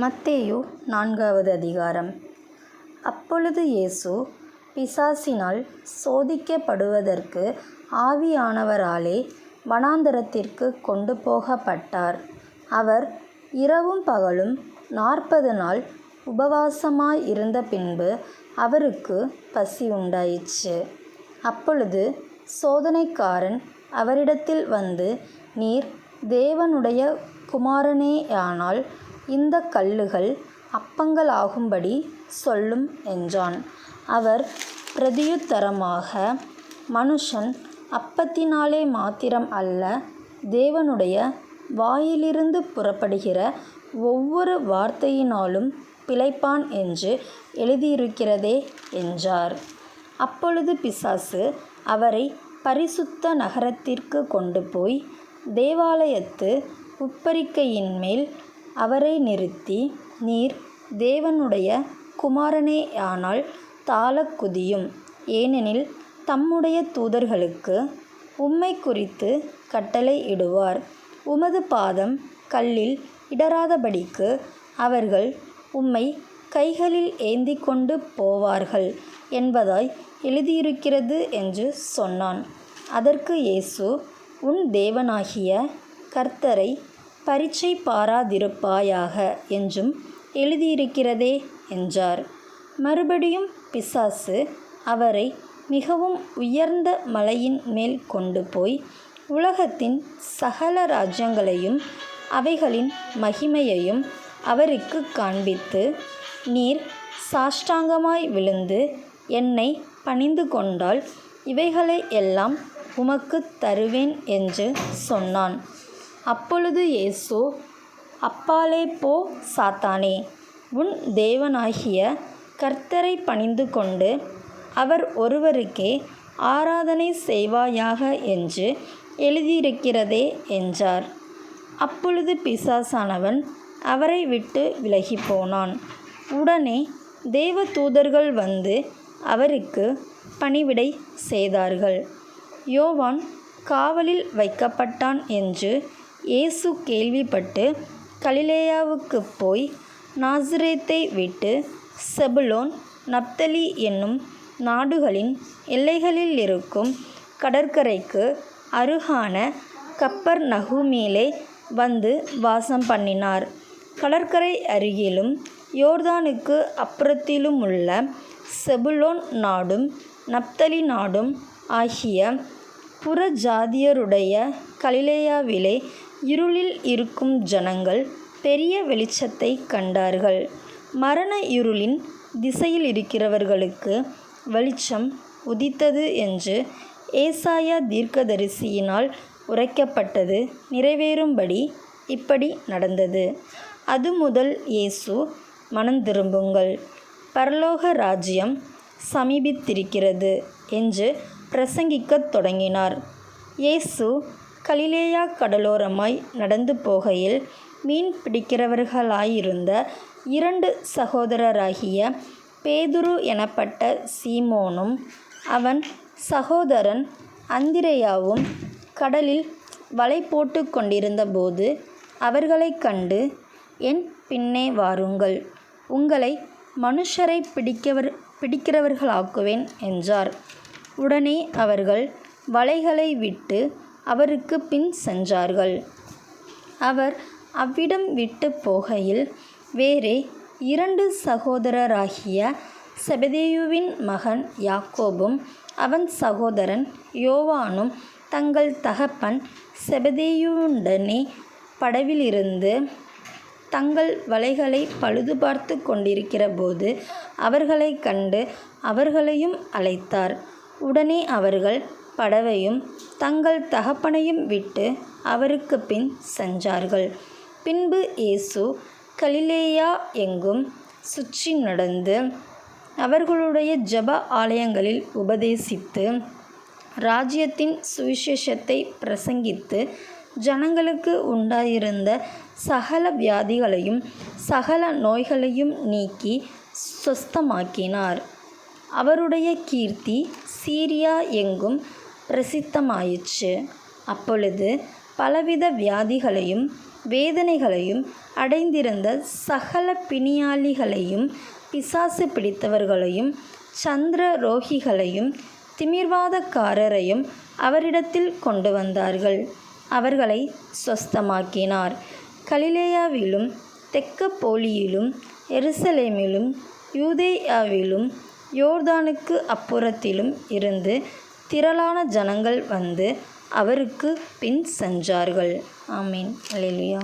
மத்தேயு 4வது அதிகாரம். அப்பொழுது இயேசு பிசாசினால் சோதிக்கப்படுவதற்கு ஆவியானவராலே வனாந்தரத்திற்கு கொண்டு போகப்பட்டார். அவர் இரவும் பகலும் 40 நாள் உபவாசமாயிருந்த பின்பு அவருக்கு பசி உண்டாயிற்று. அப்பொழுது சோதனைக்காரன் அவரிடத்தில் வந்து, நீர் தேவனுடைய குமாரனேயானால் இந்தக் கல்லுகள் அப்பங்களாகும்படி சொல்லும் என்றான். அவர் பிரதியுத்தரமாக, மனுஷன் அப்பத்தினாலே மாத்திரம் அல்ல, தேவனுடைய வாயிலிருந்து புறப்படுகிற ஒவ்வொரு வார்த்தையினாலும் பிழைப்பான் என்று எழுதியிருக்கிறதே என்றார். அப்பொழுது பிசாசு அவரை பரிசுத்த நகரத்திற்கு கொண்டு போய் தேவாலயத்து உப்பரிகையின்மேல் அவரை நிறுத்தி, நீர் தேவனுடைய குமாரனேயானால் தாழக் குதியும். ஏனெனில் தம்முடைய தூதர்களுக்கு உம்மைக் குறித்து கட்டளை இடுவார். உமது பாதம் கல்லில் இடராதபடிக்கு அவர்கள் உம்மை கைகளில் ஏந்திக் கொண்டு போவார்கள் என்பதாய் எழுதியிருக்கிறது என்று சொன்னான். அதற்கு இயேசு, உன் தேவனாகிய கர்த்தரை பரீட்சை பாராதிருப்பாயாக என்றும் எழுதியிருக்கிறதே என்றார். மறுபடியும் பிசாசு அவரை மிகவும் உயர்ந்த மலையின் மேல் கொண்டு போய் உலகத்தின் சகல ராஜ்யங்களையும் அவைகளின் மகிமையையும் அவருக்கு காண்பித்து, நீர் சாஷ்டாங்கமாய் விழுந்து என்னை பணிந்து கொண்டால் இவைகளை எல்லாம் உமக்குத் தருவேன் என்று சொன்னான். அப்பொழுது இயேசு, அப்பாலே போ சாத்தானே, உன் தேவனாகிய கர்த்தரை பணிந்து கொண்டு அவர் ஒருவருக்கே ஆராதனை செய்வாயாக என்று எழுதியிருக்கிறதே என்றார். அப்பொழுது பிசாசானவன் அவரை விட்டு விலகி போனான். உடனே தேவதூதர்கள் வந்து அவருக்கு பணிவிடை செய்தார்கள். யோவான் காவலில் வைக்கப்பட்டான் என்று இயேசு கேள்விப்பட்டு கலிலேயாவுக்குப் போய் நாசரேத்தை விட்டு செபுலோன் நப்தலி என்னும் நாடுகளின் எல்லைகளிலிருக்கும் கடற்கரைக்கு அருகான கப்பர்நகூமிலே வந்து வாசம் பண்ணினார். கடற்கரை அருகிலும் யோர்தானுக்கு அப்புறத்திலுமுள்ள செபுலோன் நாடும் நப்தலி நாடும் ஆகிய புறஜாதியருடைய கலிலேயாவிலே இருளில் இருக்கும் ஜனங்கள் பெரிய வெளிச்சத்தைக் கண்டார்கள். மரண இருளின் திசையில் இருக்கிறவர்களுக்கு வெளிச்சம் உதித்தது என்று ஏசாயா தீர்க்கதரிசியினால் உரைக்கப்பட்டது நிறைவேறும்படி இப்படி நடந்தது. அது முதல் இயேசு, மனந்திரும்புங்கள், பரலோக ராஜ்யம் சமீபித்திருக்கிறது என்று பிரசங்கிக்கத் தொடங்கினார். இயேசு கலிலேயா கடலோரமாய் நடந்து போகையில் மீன் பிடிக்கிறவர்களாயிருந்த 2 சகோதரராகிய பேதுரு எனப்பட்ட சீமோனும் அவன் சகோதரன் அந்திரேயாவும் கடலில் வலை போட்டு கொண்டிருந்தபோது அவர்களைக் கண்டு, என் பின்னே வாருங்கள், உங்களை மனுஷரை பிடிக்கிறவர்களாக்குவேன் என்றார். உடனே அவர்கள் வலைகளை விட்டு அவருக்கு பின் சென்றார்கள். அவர் அவ்விடம் விட்டு போகையில் வேறே 2 சகோதரராகிய செபதேயுவின் மகன் யாக்கோபும் அவன் சகோதரன் யோவானும் தங்கள் தகப்பன் செபதேயுவுடனே படவிலிருந்து தங்கள் வலைகளை பழுது பார்த்து கொண்டிருக்கிற போது அவர்களைக் கண்டு அவர்களையும் அழைத்தார். உடனே அவர்கள் படவையும் தங்கள் தகப்பனையும் விட்டு அவருக்கு பின் சென்றார்கள். பின்பு இயேசு கலிலேயா எங்கும் சுற்றி நடந்து அவர்களுடைய ஜெப ஆலயங்களில் உபதேசித்து ராஜ்யத்தின் சுவிசேஷத்தை பிரசங்கித்து ஜனங்களுக்கு உண்டாயிருந்த சகல வியாதிகளையும் சகல நோய்களையும் நீக்கி சொஸ்தமாக்கினார். அவருடைய கீர்த்தி சீரியா எங்கும் பிரசித்தமாயிற்று. அப்பொழுது பலவித வியாதிகளையும் வேதனைகளையும் அடைந்திருந்த சகல பிணியாளிகளையும் பிசாசு பிடித்தவர்களையும் சந்திர ரோகிகளையும் திமிர்வாதக்காரரையும் அவரிடத்தில் கொண்டு வந்தார்கள். அவர்களை சொஸ்தமாக்கினார். கலிலேயாவிலும் தெக்கப்போலியிலும் எருசலேமிலும் யூதேயாவிலும் யோர்தானுக்கு அப்புறத்திலும் இருந்து திரளான ஜனங்கள் வந்து அவருக்கு பின் சென்றார்கள். ஆமீன். அல்லேலூயா.